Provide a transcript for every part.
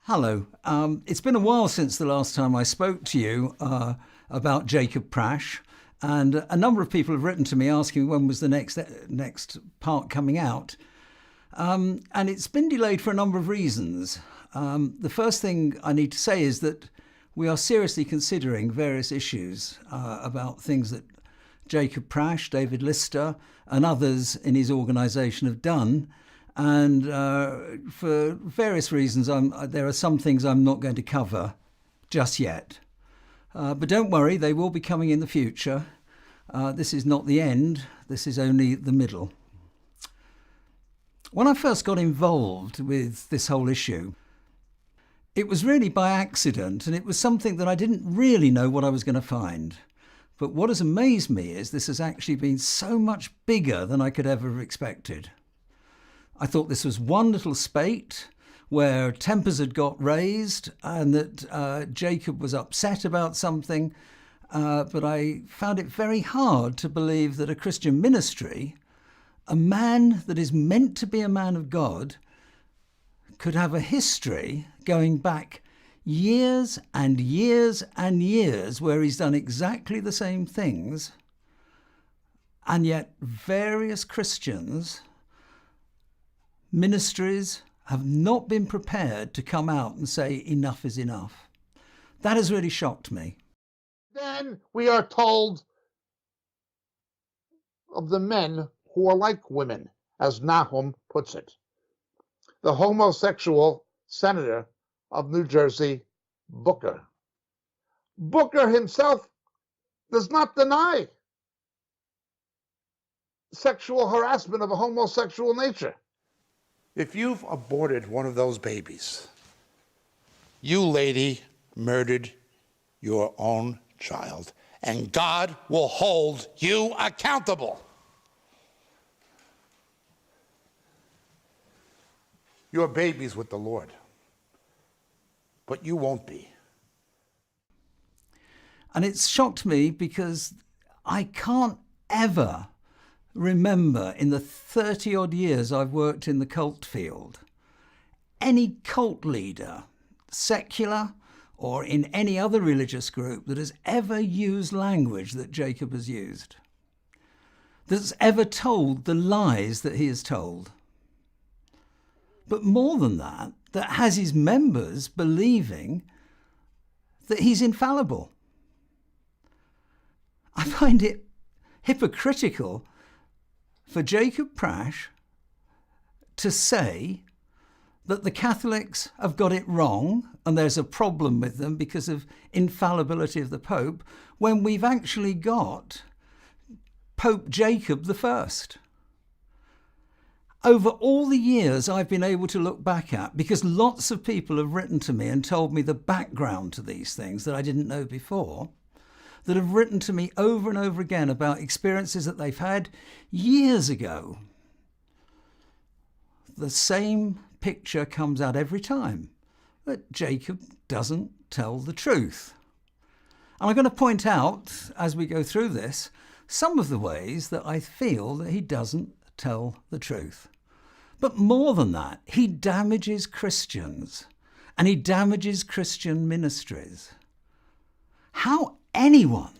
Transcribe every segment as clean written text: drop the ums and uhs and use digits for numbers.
Hello. It's been a while since the last time I spoke to you about Jacob Prasch, and a number of people have written to me asking when was the next part coming out. And it's been delayed for a number of reasons. The first thing I need to say is that we are seriously considering various issues about things that Jacob Prasch, David Lister, and others in his organisation have done. And for various reasons, there are some things I'm not going to cover just yet. But don't worry, they will be coming in the future. This is not the end, this is only the middle. When I first got involved with this whole issue, it was really by accident, and it was something that I didn't really know what I was going to find. But what has amazed me is this has actually been so much bigger than I could ever have expected. I thought this was one little spate where tempers had got raised and that Jacob was upset about something, but I found it very hard to believe that a Christian ministry, a man that is meant to be a man of God, could have a history going back years and years and years where he's done exactly the same things, and yet various Christians, ministries have not been prepared to come out and say enough is enough. That has really shocked me. Then we are told of the men who are like women, as Nahum puts it. The homosexual senator of New Jersey, Booker. Booker himself does not deny sexual harassment of a homosexual nature. If you've aborted one of those babies, you, lady, murdered your own child, and God will hold you accountable. Your baby's with the Lord, but you won't be. And it's shocked me because I can't ever remember in the 30-odd years I've worked in the cult field, any cult leader, secular or in any other religious group, that has ever used language that Jacob has used, that's ever told the lies that he has told. But more than that, that has his members believing that he's infallible. I find it hypocritical for Jacob Prasch to say that the Catholics have got it wrong and there's a problem with them because of infallibility of the Pope, when we've actually got Pope Jacob I. Over all the years I've been able to look back at, because lots of people have written to me and told me the background to these things that I didn't know before, that have written to me over and over again about experiences that they've had years ago. The same picture comes out every time, that Jacob doesn't tell the truth. And I'm going to point out, as we go through this, some of the ways that I feel that he doesn't tell the truth. But more than that, he damages Christians and he damages Christian ministries. How anyone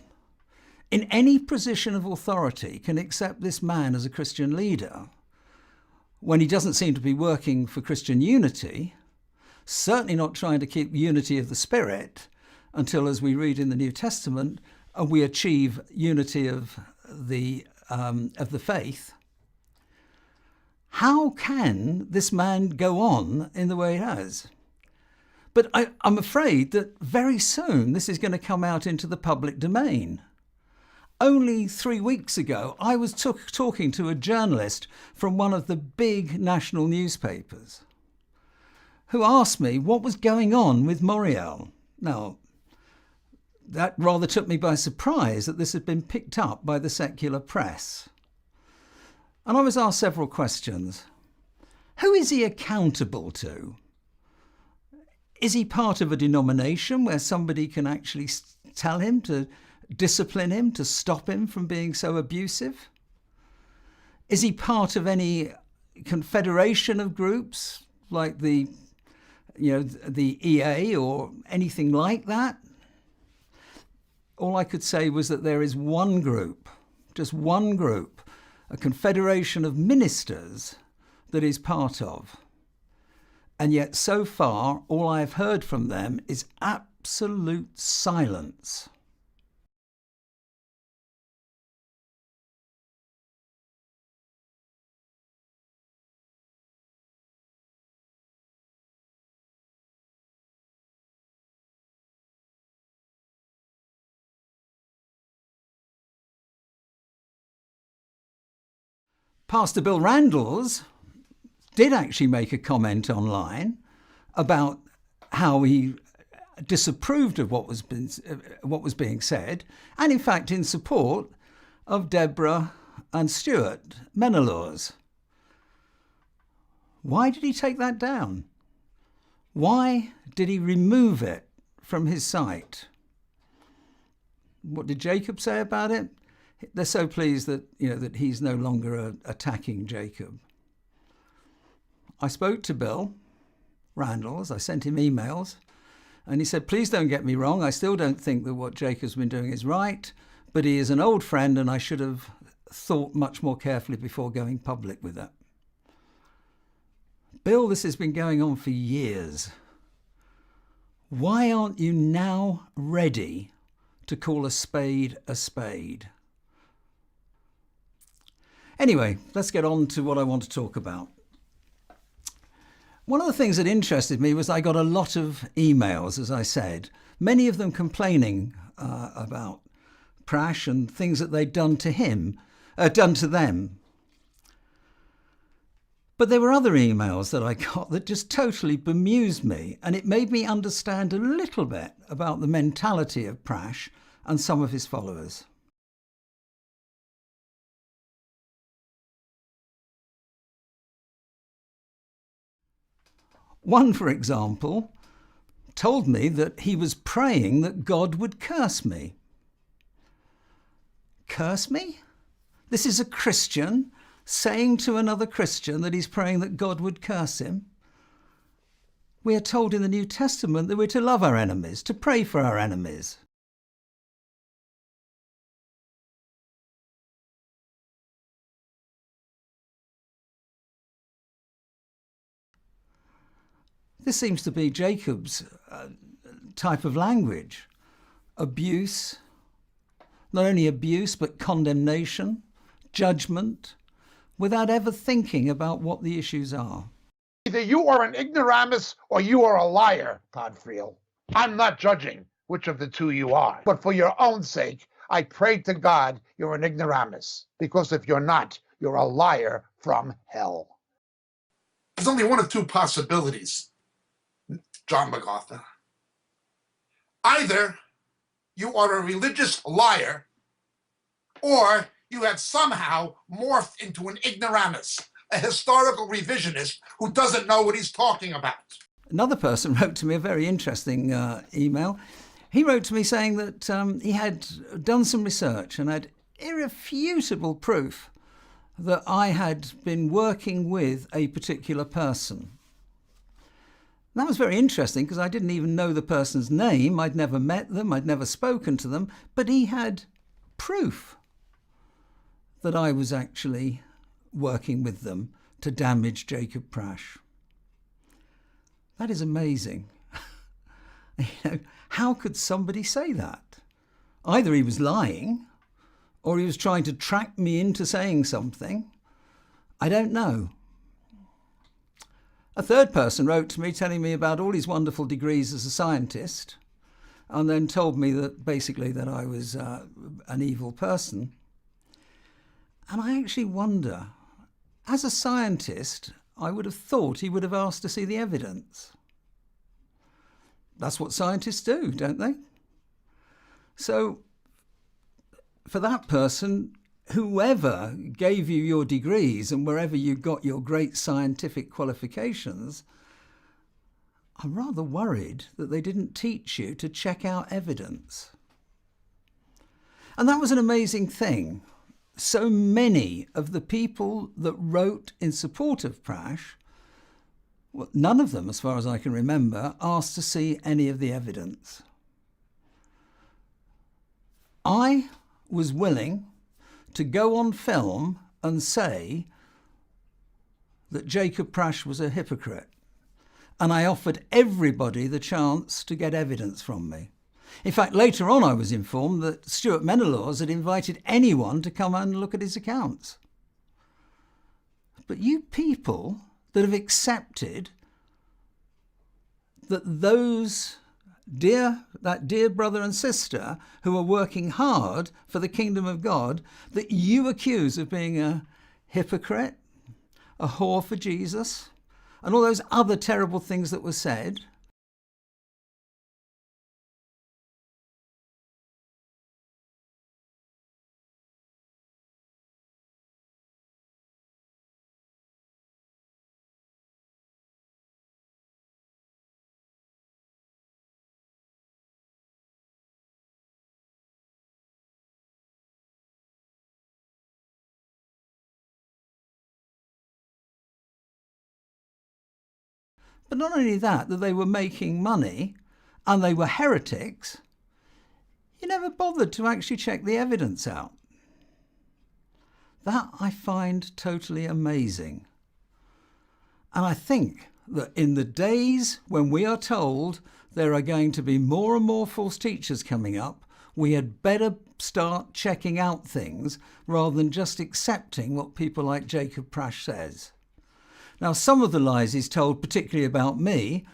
in any position of authority can accept this man as a Christian leader when he doesn't seem to be working for Christian unity, certainly not trying to keep unity of the Spirit until, as we read in the New Testament, we achieve unity of the faith. How can this man go on in the way he has? But I'm afraid that very soon this is going to come out into the public domain. Only 3 weeks ago, I was talking to a journalist from one of the big national newspapers who asked me what was going on with Moriel. Now, that rather took me by surprise that this had been picked up by the secular press. And I was asked several questions. Who is he accountable to? Is he part of a denomination where somebody can actually tell him to discipline him, to stop him from being so abusive? Is he part of any confederation of groups like the the EA or anything like that. All I could say was that there is one group, just one group, a confederation of ministers that he's part of. And yet so far, all I've heard from them is absolute silence. Pastor Bill Randalls did actually make a comment online about how he disapproved of what was being said, and in fact in support of Deborah and Stuart Menelaws. Why did he take that down? Why did he remove it from his site? What did Jacob say about it? They're so pleased that that he's no longer attacking Jacob. I spoke to Bill Randalls. I sent him emails, and he said, "Please don't get me wrong. I still don't think that what Jacob's been doing is right, but he is an old friend, and I should have thought much more carefully before going public with it." Bill, this has been going on for years. Why aren't you now ready to call a spade a spade? Anyway, let's get on to what I want to talk about. One of the things that interested me was I got a lot of emails, as I said, many of them complaining about Prasch and things that they'd done to them. But there were other emails that I got that just totally bemused me, and it made me understand a little bit about the mentality of Prasch and some of his followers. One, for example, told me that he was praying that God would curse me. Curse me? This is a Christian saying to another Christian that he's praying that God would curse him. We are told in the New Testament that we're to love our enemies, to pray for our enemies. This seems to be Jacob's type of language. Abuse, not only abuse, but condemnation, judgment, without ever thinking about what the issues are. Either you are an ignoramus or you are a liar, Todd Friel. I'm not judging which of the two you are, but for your own sake, I pray to God you're an ignoramus, because if you're not, you're a liar from hell. There's only one of two possibilities, John MacArthur. Either you are a religious liar, or you have somehow morphed into an ignoramus, a historical revisionist who doesn't know what he's talking about. Another person wrote to me a very interesting email. He wrote to me saying that he had done some research and had irrefutable proof that I had been working with a particular person. And that was very interesting because I didn't even know the person's name. I'd never met them. I'd never spoken to them. But he had proof that I was actually working with them to damage Jacob Prasch. That is amazing. How could somebody say that? Either he was lying or he was trying to track me into saying something. I don't know. A third person wrote to me telling me about all his wonderful degrees as a scientist, and then told me that basically that I was an evil person. And I actually wonder, as a scientist, I would have thought he would have asked to see the evidence. That's what scientists do, don't they? So for that person, whoever gave you your degrees and wherever you got your great scientific qualifications, I'm rather worried that they didn't teach you to check out evidence. And that was an amazing thing. So many of the people that wrote in support of Prasch Well, none of them, as far as I can remember, asked to see any of the evidence. I was willing to go on film and say that Jacob Prasch was a hypocrite. And I offered everybody the chance to get evidence from me. In fact, later on I was informed that Stuart Menelaus had invited anyone to come and look at his accounts. But you people that have accepted that that dear brother and sister who are working hard for the kingdom of God, that you accuse of being a hypocrite, a whore for Jesus, and all those other terrible things that were said. But not only that they were making money and they were heretics, you never bothered to actually check the evidence out. That I find totally amazing. And I think that in the days when we are told there are going to be more and more false teachers coming up, we had better start checking out things rather than just accepting what people like Jacob Prasch says. Now, some of the lies he's told, particularly about me,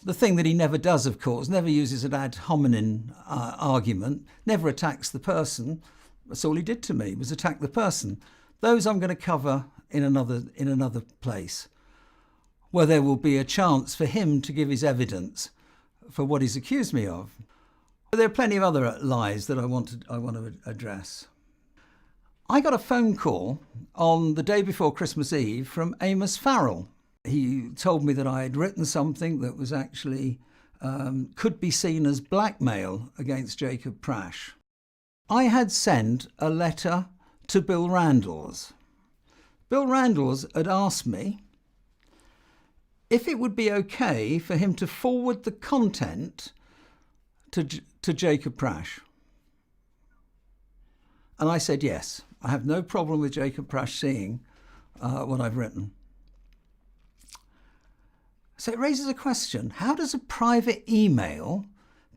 the thing that he never does, of course, never uses an ad hominem argument, never attacks the person. That's all he did to me, was attack the person. Those I'm going to cover in another place, where there will be a chance for him to give his evidence for what he's accused me of. But there are plenty of other lies that I want to address. I got a phone call on the day before Christmas Eve from Amos Farrell. He told me that I had written something that was actually could be seen as blackmail against Jacob Prasch. I had sent a letter to Bill Randalls. Bill Randalls had asked me if it would be okay for him to forward the content to Jacob Prasch. And I said yes. I have no problem with Jacob Prasch seeing what I've written. So it raises a question. How does a private email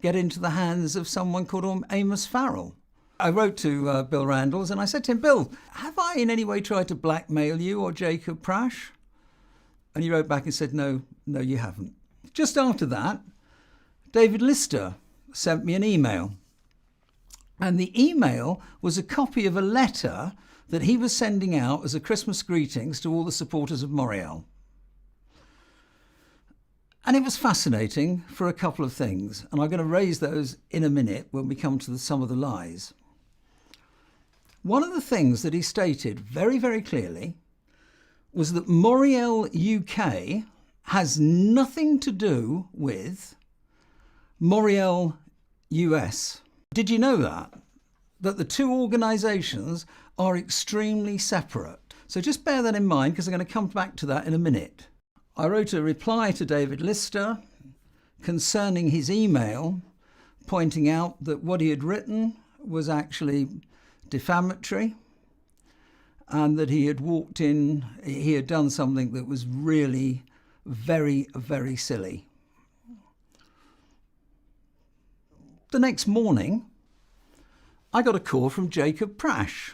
get into the hands of someone called Amos Farrell? I wrote to Bill Randalls and I said to him, Bill, have I in any way tried to blackmail you or Jacob Prasch? And he wrote back and said, no, you haven't. Just after that, David Lister sent me an email. And the email was a copy of a letter that he was sending out as a Christmas greetings to all the supporters of Moriel. And it was fascinating for a couple of things. And I'm going to raise those in a minute when we come to some of the lies. One of the things that he stated very, very clearly was that Moriel UK has nothing to do with Moriel US. Did you know that? That the two organisations are extremely separate. So just bear that in mind because I'm going to come back to that in a minute. I wrote a reply to David Lister concerning his email, pointing out that what he had written was actually defamatory and that he had done something that was really very, very silly. The next morning, I got a call from Jacob Prasch.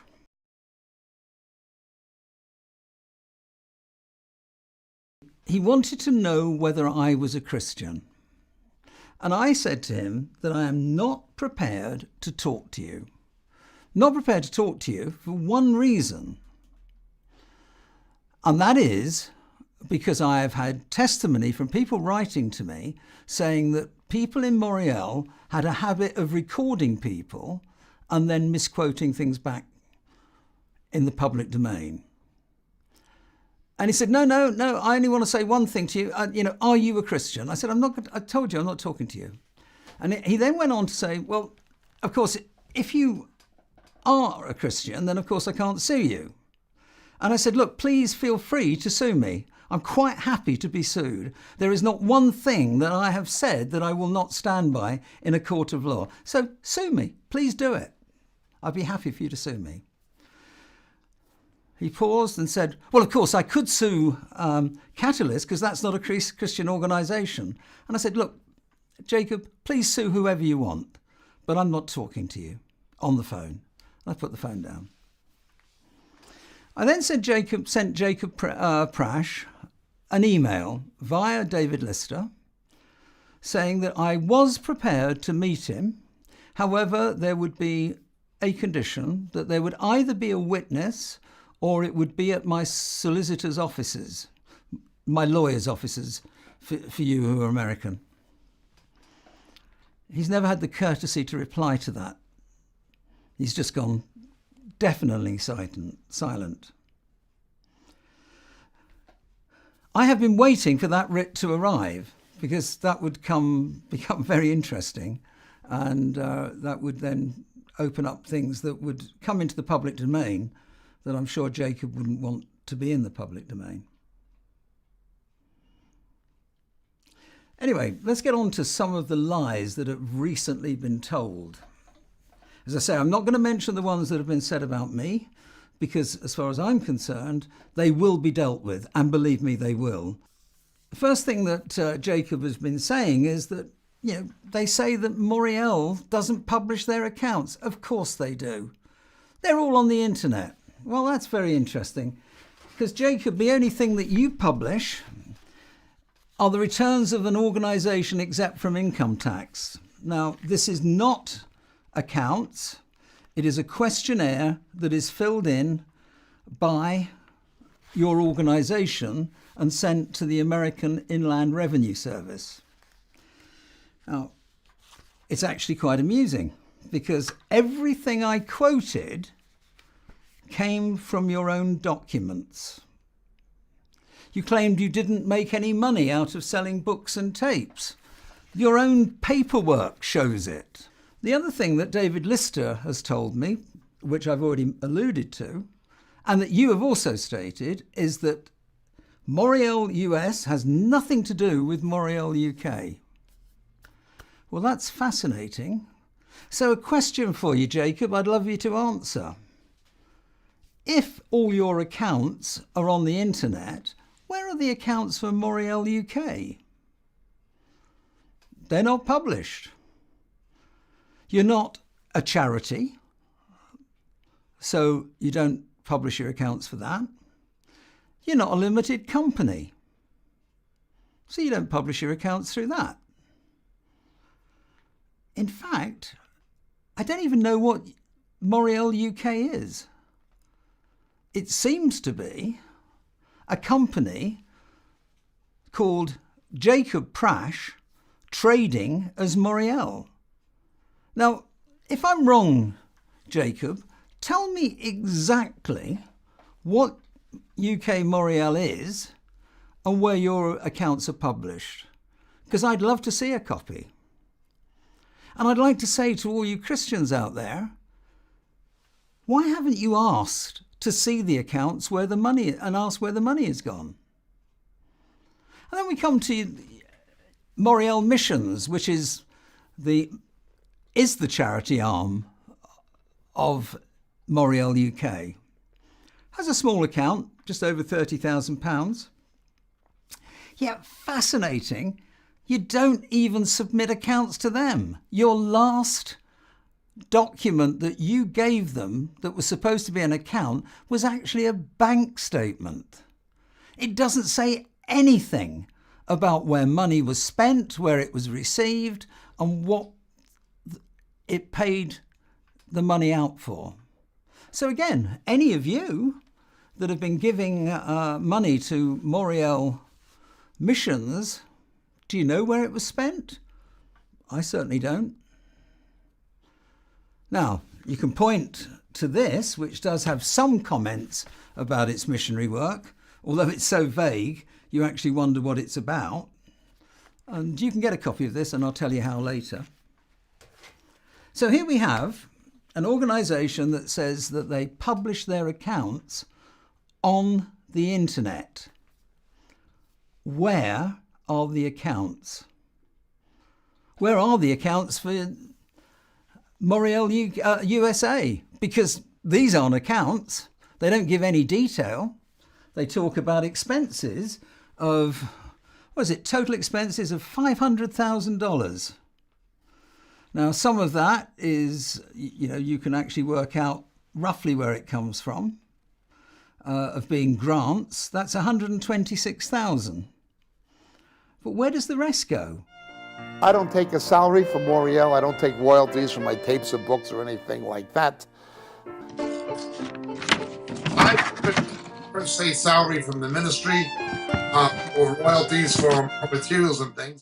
He wanted to know whether I was a Christian. And I said to him that I am not prepared to talk to you. Not prepared to talk to you for one reason. And that is because I have had testimony from people writing to me saying that people in Moriel had a habit of recording people and then misquoting things back in the public domain. And he said, no, I only want to say one thing to you. Are you a Christian? I said, I told you I'm not talking to you. And he then went on to say, well, of course, if you are a Christian, then of course I can't sue you. And I said, look, please feel free to sue me. I'm quite happy to be sued. There is not one thing that I have said that I will not stand by in a court of law. So sue me. Please do it. I'd be happy for you to sue me. He paused and said, well, of course, I could sue Catalyst because that's not a Christian organisation. And I said, look, Jacob, please sue whoever you want, but I'm not talking to you on the phone. I put the phone down. I then sent Jacob Prasch an email via David Lister saying that I was prepared to meet him. However, there would be a condition that there would either be a witness or it would be at my solicitor's offices, my lawyer's offices, for you who are American. He's never had the courtesy to reply to that. He's just gone definitely silent. I have been waiting for that writ to arrive because that would become very interesting, and that would then open up things that would come into the public domain that I'm sure Jacob wouldn't want to be in the public domain. Anyway, let's get on to some of the lies that have recently been told. As I say, I'm not going to mention the ones that have been said about me, because as far as I'm concerned, they will be dealt with, and believe me, they will. The first thing that Jacob has been saying is that, they say that Moriel doesn't publish their accounts. Of course they do. They're all on the internet. Well, that's very interesting, because Jacob, the only thing that you publish are the returns of an organisation exempt from income tax. Now, this is not accounts. It is a questionnaire that is filled in by your organisation and sent to the American Inland Revenue Service. Now, it's actually quite amusing because everything I quoted came from your own documents. You claimed you didn't make any money out of selling books and tapes. Your own paperwork shows it. The other thing that David Lister has told me, which I've already alluded to, and that you have also stated, is that Moriel US has nothing to do with Moriel UK. Well, that's fascinating. So a question for you, Jacob, I'd love you to answer. If all your accounts are on the internet, where are the accounts for Moriel UK? They're not published. You're not a charity, so you don't publish your accounts for that. You're not a limited company, so you don't publish your accounts through that. In fact, I don't even know what Moriel UK is. It seems to be a company called Jacob Prasch trading as Moriel. Now, if I'm wrong, Jacob, tell me exactly what UK Moriel is and where your accounts are published, because I'd love to see a copy. And I'd like to say to all you Christians out there, why haven't you asked to see the accounts where the money and ask where the money has gone? And then we come to Moriel Missions, which is the charity arm of Moriel UK. Has a small account, just over £30,000. Yeah, fascinating. You don't even submit accounts to them. Your last document that you gave them that was supposed to be an account was actually a bank statement. It doesn't say anything about where money was spent, where it was received, and what it paid the money out for. So again, any of you that have been giving money to Moriel Missions, do you know where it was spent? I certainly don't. Now, you can point to this, which does have some comments about its missionary work, although it's so vague, you actually wonder what it's about. And you can get a copy of this, and I'll tell you how later. So here we have an organisation that says that they publish their accounts on the internet. where are the accounts? Where are the accounts for Moriel USA? Because these aren't accounts. They don't give any detail. They talk about expenses of, total expenses of $500,000. Now, some of that is, you can actually work out roughly where it comes from, of being grants. That's 126,000. But where does the rest go? I don't take a salary from Moriel. I don't take royalties from my tapes or books or anything like that. I don't say salary from the ministry or royalties for materials and things.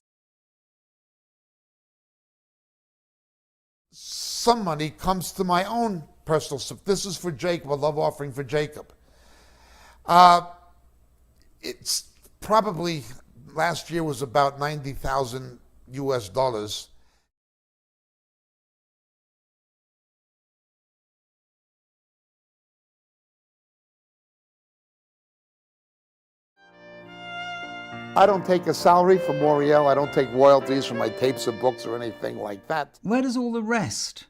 Some money comes to my own personal stuff. This is for Jacob, a love offering for Jacob. It's probably, last year was about 90,000 US dollars. I don't take a salary from Moriel. I don't take royalties from my tapes or books or anything like that. Where does all the rest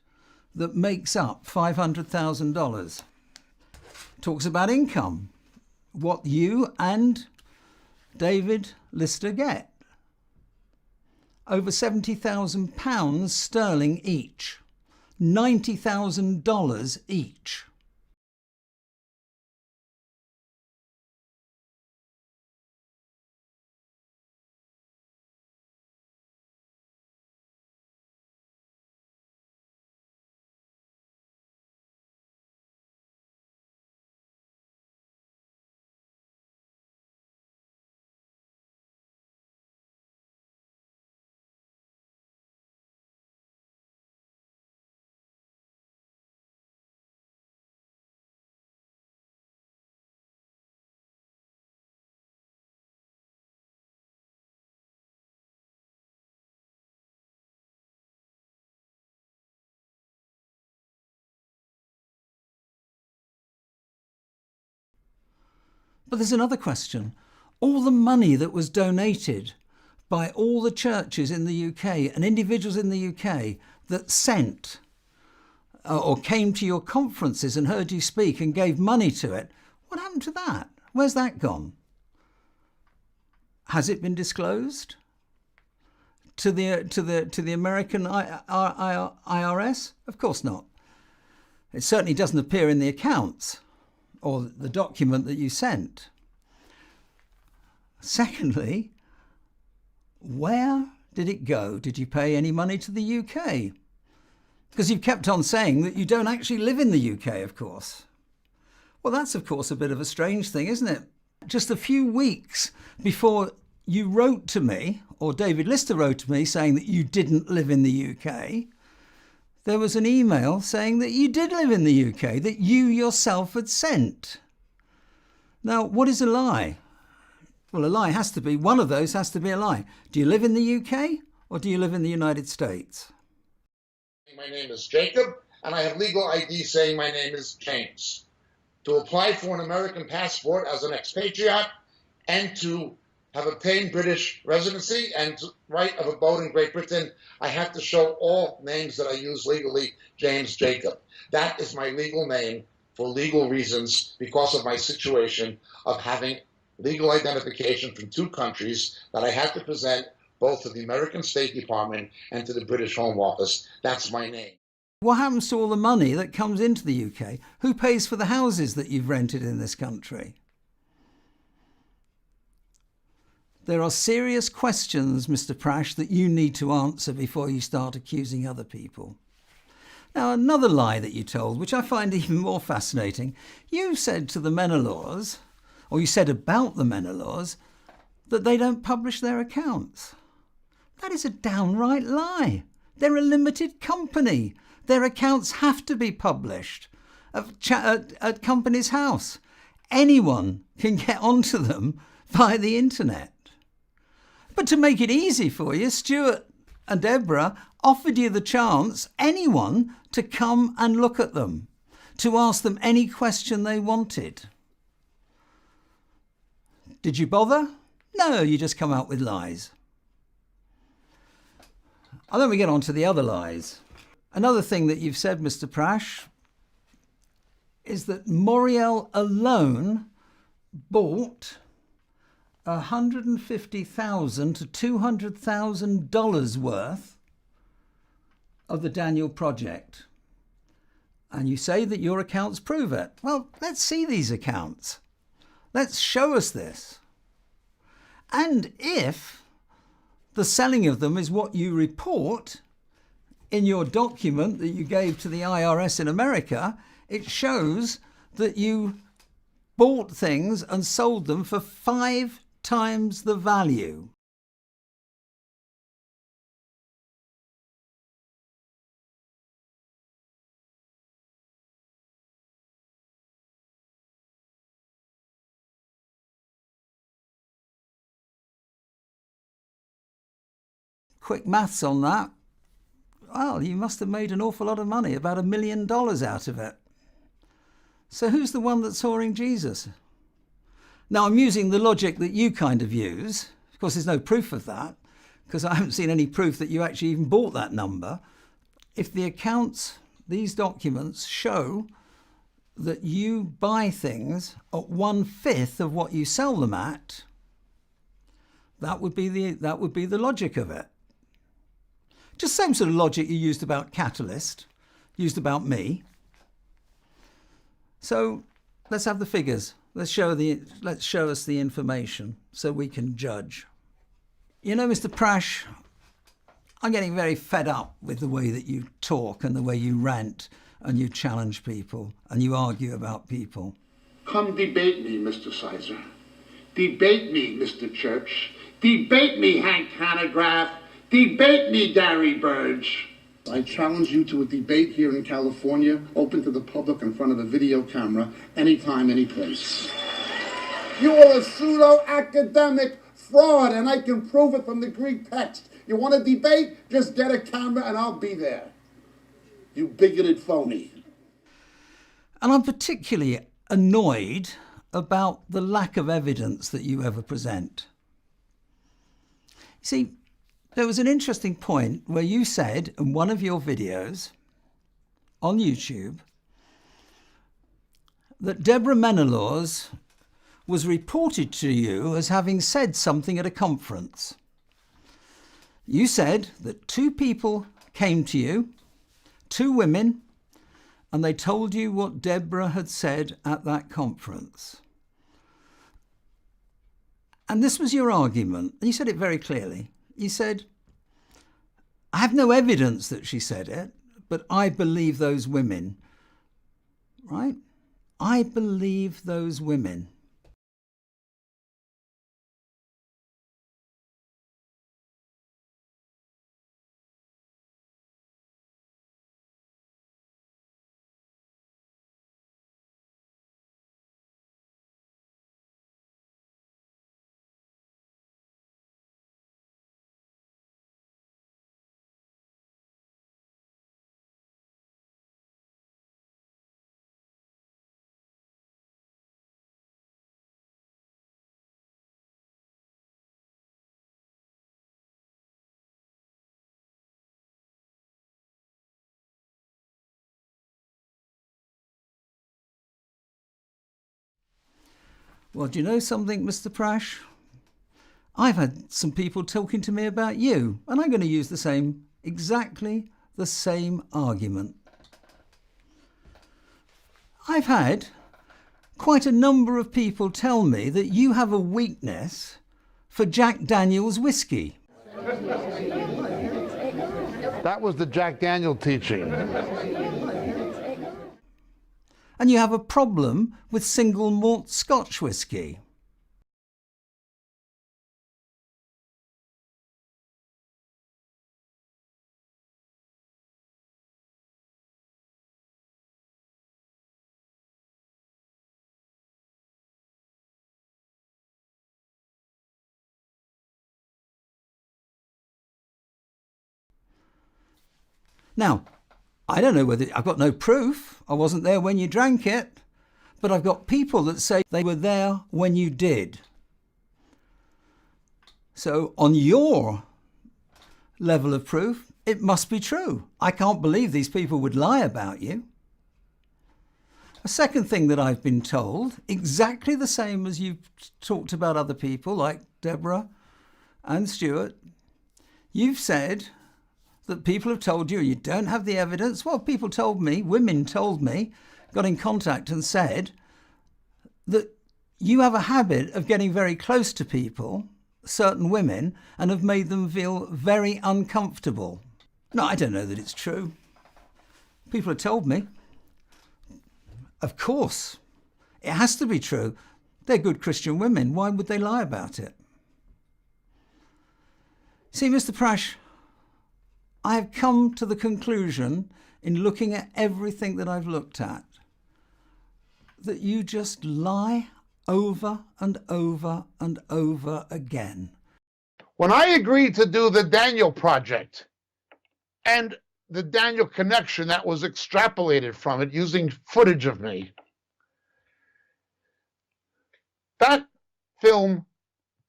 that makes up $500,000? Talks about income, what you and David Lister get. Over £70,000 sterling each, $90,000 each. But there's another question. All the money that was donated by all the churches in the UK and individuals in the UK that sent or came to your conferences and heard you speak and gave money to it, what happened to that? Where's that gone? Has it been disclosed to the American IRS? Of course not. It certainly doesn't appear in the accounts or the document that you sent. Secondly, where did it go? Did you pay any money to the UK? Because you've kept on saying that you don't actually live in the UK, of course. Well, that's, of course, a bit of a strange thing, isn't it? Just a few weeks before you wrote to me, or David Lister wrote to me saying that you didn't live in the UK, there was an email saying that you did live in the UK, that you yourself had sent. Now, what is a lie? Well, a lie has to be, one of those has to be a lie. Do you live in the UK or do you live in the United States? My name is Jacob, and I have legal ID saying my name is James. To apply for an American passport as an expatriate and to have obtained British residency and right of abode in Great Britain, I have to show all names that I use legally, James Jacob. That is my legal name for legal reasons because of my situation of having legal identification from two countries that I have to present both to the American State Department and to the British Home Office. That's my name. What happens to all the money that comes into the UK? Who pays for the houses that you've rented in this country? There are serious questions, Mr. Prasch, that you need to answer before you start accusing other people. Now, another lie that you told, which I find even more fascinating, you said to the Menelaws, or you said about the Menelaws, that they don't publish their accounts. That is a downright lie. They're a limited company. Their accounts have to be published at Companies House. Anyone can get onto them via the internet. But to make it easy for you, Stuart and Deborah offered you the chance, anyone, to come and look at them, to ask them any question they wanted. Did you bother? No, you just come out with lies. And then we get on to the other lies. Another thing that you've said, Mr. Prasch, is that Moriel alone bought $150,000 to $200,000 worth of the Daniel Project. And you say that your accounts prove it. Well, let's see these accounts. Let's show us this. And if the selling of them is what you report in your document that you gave to the IRS in America, it shows that you bought things and sold them for 5 times the value. Quick maths on that. Well, you must have made an awful lot of money, about $1 million out of it. So who's the one that's whoring Jesus? Now, I'm using the logic that you kind of use. Of course, there's no proof of that, because I haven't seen any proof that you actually even bought that number. If the accounts, these documents, show that you buy things at 1/5 of what you sell them at, that would be the logic of it. Just same sort of logic you used about Catalyst, used about me. So let's have the figures. Let's show us the information so we can judge. You know, Mr. Prasch, I'm getting very fed up with the way that you talk and the way you rant and you challenge people and you argue about people. Come debate me, Mr. Sizer. Debate me, Mr. Church. Debate me, Hank Hanegraaff. Debate me, Gary Burge. I challenge you to a debate here in California, open to the public in front of a video camera, anytime, any place. You are a pseudo-academic fraud, and I can prove it from the Greek text. You want to debate? Just get a camera and I'll be there. You bigoted phony. And I'm particularly annoyed about the lack of evidence that you ever present. You see, there was an interesting point where you said in one of your videos on YouTube that Deborah Menelaus was reported to you as having said something at a conference. You said that 2 people came to you, 2 women, and they told you what Deborah had said at that conference. And this was your argument, and you said it very clearly. You said, I have no evidence that she said it, but I believe those women. Right? I believe those women. Well, do you know something, Mr. Prasch? I've had some people talking to me about you, and I'm going to use exactly the same argument. I've had quite a number of people tell me that you have a weakness for Jack Daniel's whiskey. That was the Jack Daniel teaching. And you have a problem with single malt Scotch whiskey. Now, I don't know whether, I've got no proof, I wasn't there when you drank it, but I've got people that say they were there when you did. So on your level of proof, it must be true. I can't believe these people would lie about you. A second thing that I've been told, exactly the same as you've talked about other people like Deborah and Stuart, you've said that people have told you you don't have the evidence. Well, people told me, women told me, got in contact and said that you have a habit of getting very close to people, certain women, and have made them feel very uncomfortable. No, I don't know that it's true. People have told me. Of course, it has to be true. They're good Christian women. Why would they lie about it? See, Mr. Prasch, I have come to the conclusion in looking at everything that I've looked at that you just lie over and over and over again. When I agreed to do the Daniel Project and the Daniel connection that was extrapolated from it using footage of me, that film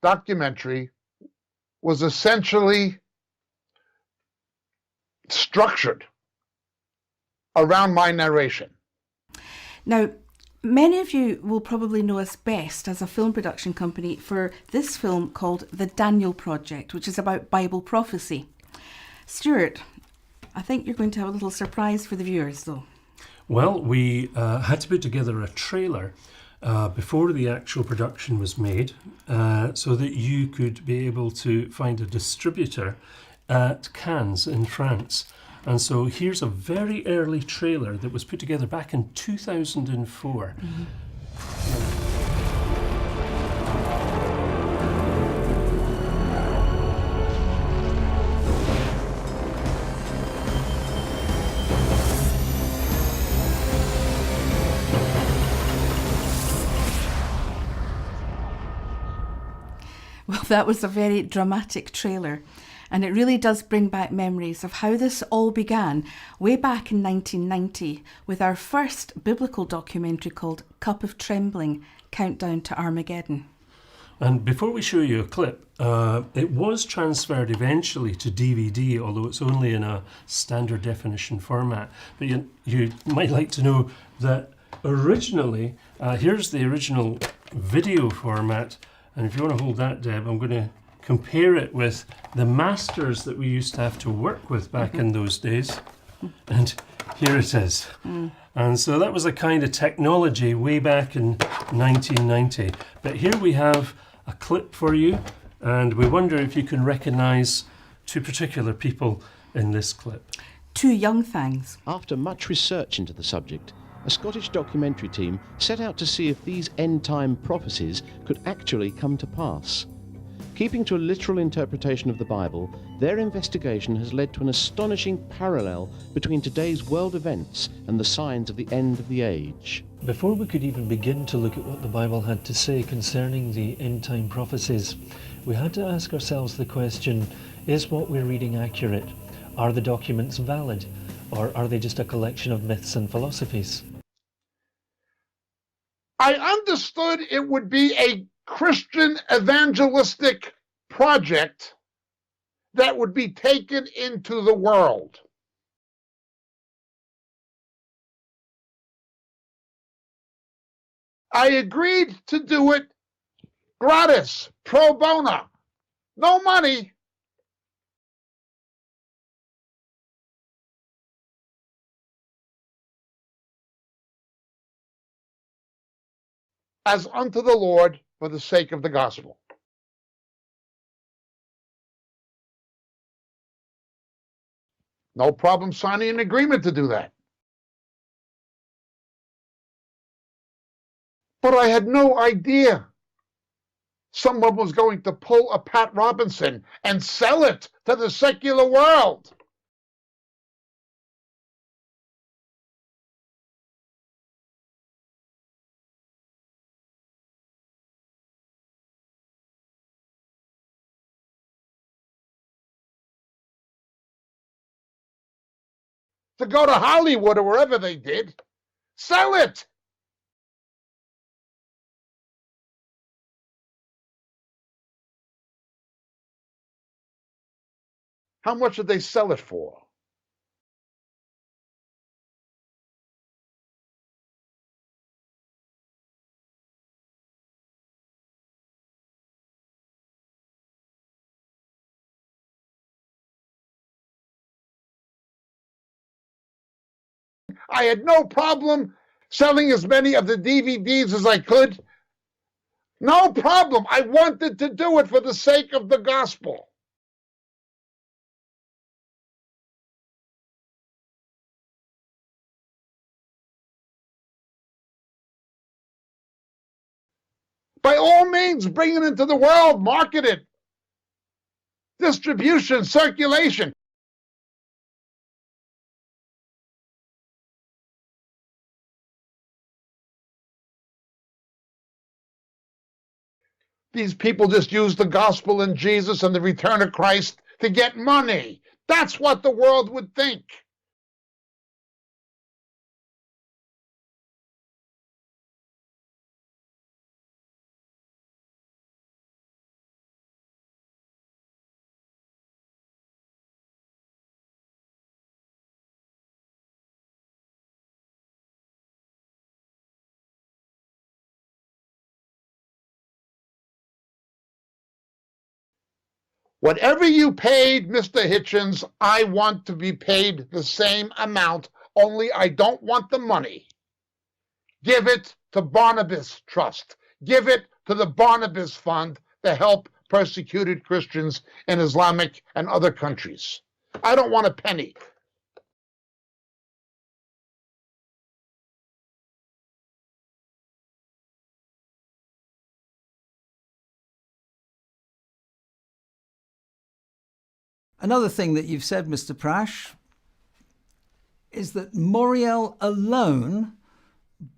documentary was essentially structured around my narration. Now, many of you will probably know us best as a film production company for this film called The Daniel Project, which is about Bible prophecy. Stuart, I think you're going to have a little surprise for the viewers, though. Well, we had to put together a trailer before the actual production was made so that you could be able to find a distributor at Cannes in France. And so here's a very early trailer that was put together back in 2004. Well, that was a very dramatic trailer, and it really does bring back memories of how this all began way back in 1990 with our first biblical documentary called Cup of Trembling, Countdown to Armageddon. And before we show you a clip, it was transferred eventually to DVD, although it's only in a standard definition format. But you might like to know that originally, here's the original video format. And if you want to hold that, Deb, I'm going to compare it with the masters that we used to have to work with back in those days. And here it is. And so that was a kind of technology way back in 1990. But here we have a clip for you, and we wonder if you can recognise two particular people in this clip. Two young things. After much research into the subject, a Scottish documentary team set out to see if these end-time prophecies could actually come to pass. Keeping to a literal interpretation of the Bible, their investigation has led to an astonishing parallel between today's world events and the signs of the end of the age. Before we could even begin to look at what the Bible had to say concerning the end-time prophecies, we had to ask ourselves the question, is what we're reading accurate? Are the documents valid? Or are they just a collection of myths and philosophies? I understood it would be a Christian evangelistic project that would be taken into the world. I agreed to do it gratis, pro bono, no money. As unto the Lord for the sake of the gospel. No problem signing an agreement to do that. But I had no idea someone was going to pull a Pat Robinson and sell it to the secular world. To go to Hollywood or wherever they did, sell it. How much did they sell it for? I had no problem selling as many of the DVDs as I could. No problem. I wanted to do it for the sake of the gospel. By all means, bring it into the world, market it. Distribution, circulation. These people just use the gospel and Jesus and the return of Christ to get money. That's what the world would think. Whatever you paid, Mr. Hitchens, I want to be paid the same amount, only I don't want the money. Give it to Barnabas Trust. Give it to the Barnabas Fund to help persecuted Christians in Islamic and other countries. I don't want a penny. Another thing that you've said, Mr. Prasch, is that Moriel alone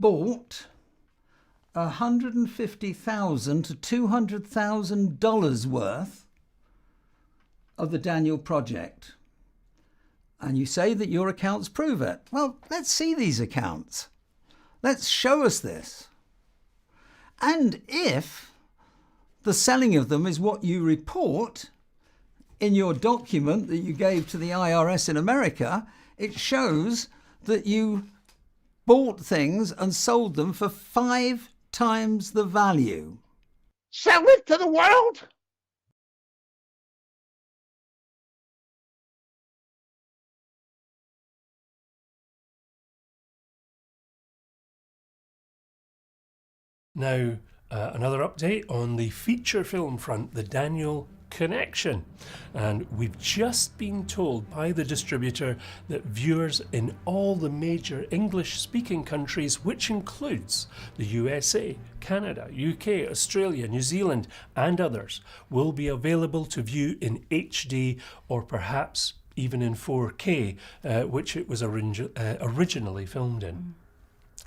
bought $150,000 to $200,000 worth of the Daniel Project. And you say that your accounts prove it. Well, let's see these accounts. Let's show us this. And if the selling of them is what you report in your document that you gave to the IRS in America, it shows that you bought things and sold them for 5 times the value. Sell it to the world? Now, another update on the feature film front, the Daniel Connection. And we've just been told by the distributor that viewers in all the major English-speaking countries, which includes the USA, Canada, UK, Australia, New Zealand and others, will be available to view in HD or perhaps even in 4K, which it was originally filmed in.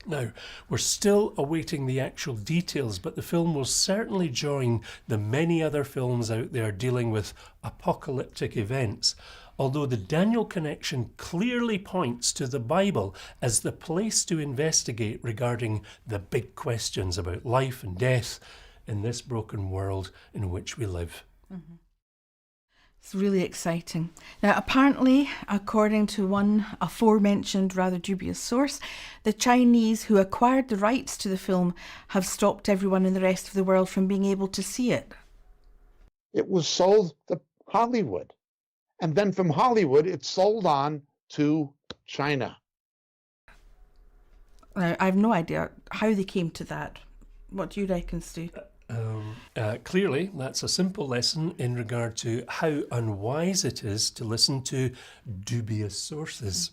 Now, we're still awaiting the actual details, but the film will certainly join the many other films out there dealing with apocalyptic events, although the Daniel Connection clearly points to the Bible as the place to investigate regarding the big questions about life and death in this broken world in which we live. Mm-hmm. It's really exciting. Now, apparently, according to one aforementioned rather dubious source, the Chinese who acquired the rights to the film have stopped everyone in the rest of the world from being able to see it. It was sold to Hollywood. And then from Hollywood, it sold on to China. Now, I have no idea how they came to that. What do you reckon, Stu? Clearly, that's a simple lesson in regard to how unwise it is to listen to dubious sources.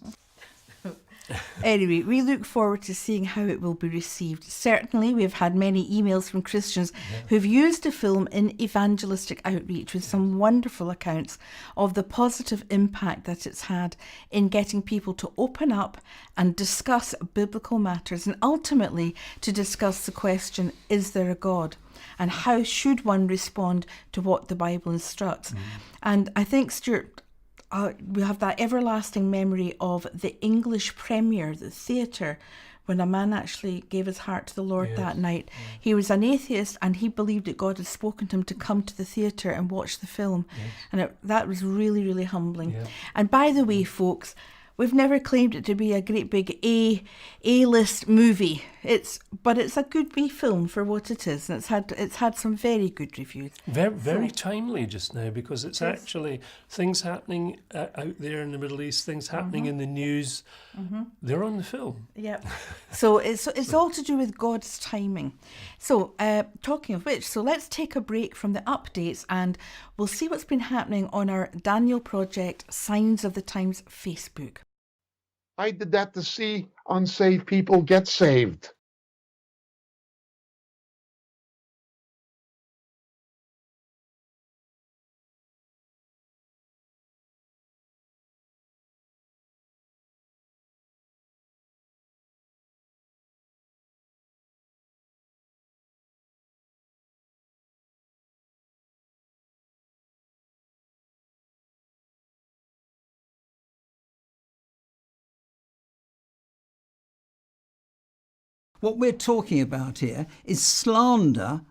Anyway, we look forward to seeing how it will be received. Certainly, we've had many emails from Christians who've used the film in evangelistic outreach with some wonderful accounts of the positive impact that it's had in getting people to open up and discuss biblical matters and ultimately to discuss the question, is there a God? And how should one respond to what the Bible instructs? And I think, Stuart, we have that everlasting memory of the English premiere, the theatre, when a man actually gave his heart to the Lord that night. He was an atheist and he believed that God had spoken to him to come to the theatre and watch the film. And that was really, really humbling. And by the way, folks, we've never claimed it to be a great big A-list movie. But it's a good wee film for what it is, and it's had some very good reviews. Very timely just now, because it's actually things happening out there in the Middle East, things happening in the news. They're on the film. Yeah. So it's all to do with God's timing. So talking of which, so let's take a break from the updates and we'll see what's been happening on our Daniel Project Signs of the Times Facebook. I did that to see unsaved people get saved. What we're talking about here is slander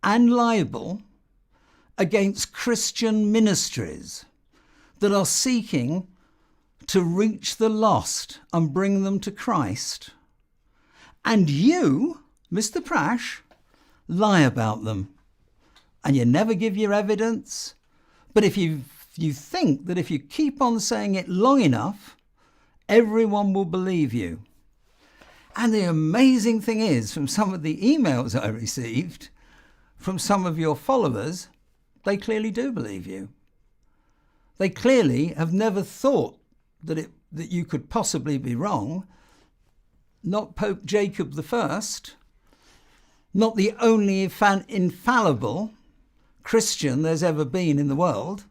and libel against Christian ministries that are seeking to reach the lost and bring them to Christ. And you, Mr. Prasch, lie about them. And you never give your evidence. But if you think that if you keep on saying it long enough, everyone will believe you. And the amazing thing is, from some of the emails I received from some of your followers, they clearly do believe you. They clearly have never thought that you could possibly be wrong. Not Pope Jacob I, not the only infallible Christian there's ever been in the world.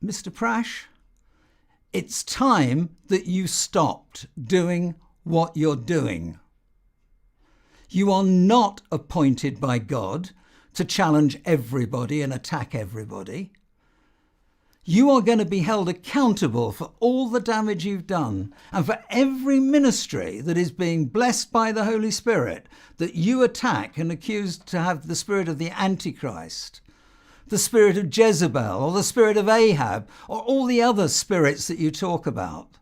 Mr. Prasch, it's time that you stopped doing what you're doing. You are not appointed by God to challenge everybody and attack everybody. You are going to be held accountable for all the damage you've done and for every ministry that is being blessed by the Holy Spirit that you attack and accuse to have the spirit of the Antichrist, the spirit of Jezebel or the spirit of Ahab or all the other spirits that you talk about.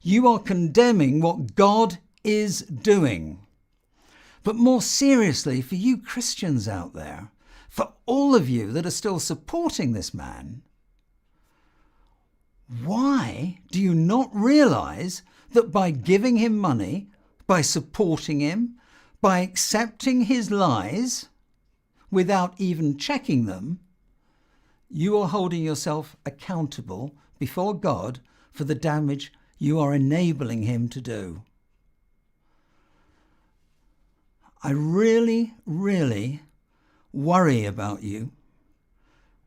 You are condemning what God is doing. But more seriously, for you Christians out there, for all of you that are still supporting this man, why do you not realize that by giving him money, by supporting him, by accepting his lies without even checking them, you are holding yourself accountable before God for the damage you are enabling him to do? I really, really worry about you.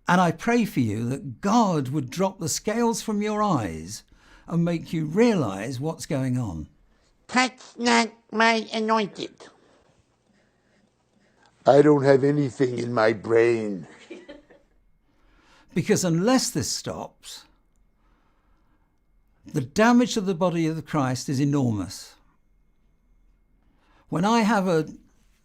And I pray for you that God would drop the scales from your eyes and make you realize what's going on. Touch not my anointed. I don't have anything in my brain. Because unless this stops, the damage to the body of Christ is enormous. When I have a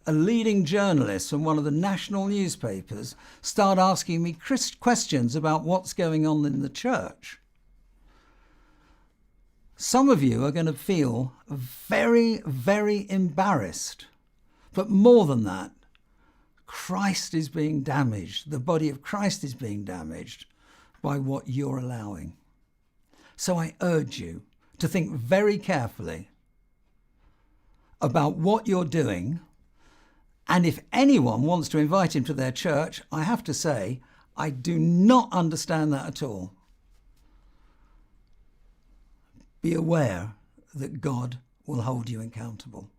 leading journalist from one of the national newspapers start asking me questions about what's going on in the church, some of you are going to feel very, very embarrassed. But more than that, Christ is being damaged. The body of Christ is being damaged by what you're allowing. So I urge you to think very carefully about what you're doing. And if anyone wants to invite him to their church, I have to say, I do not understand that at all. Be aware that God will hold you accountable.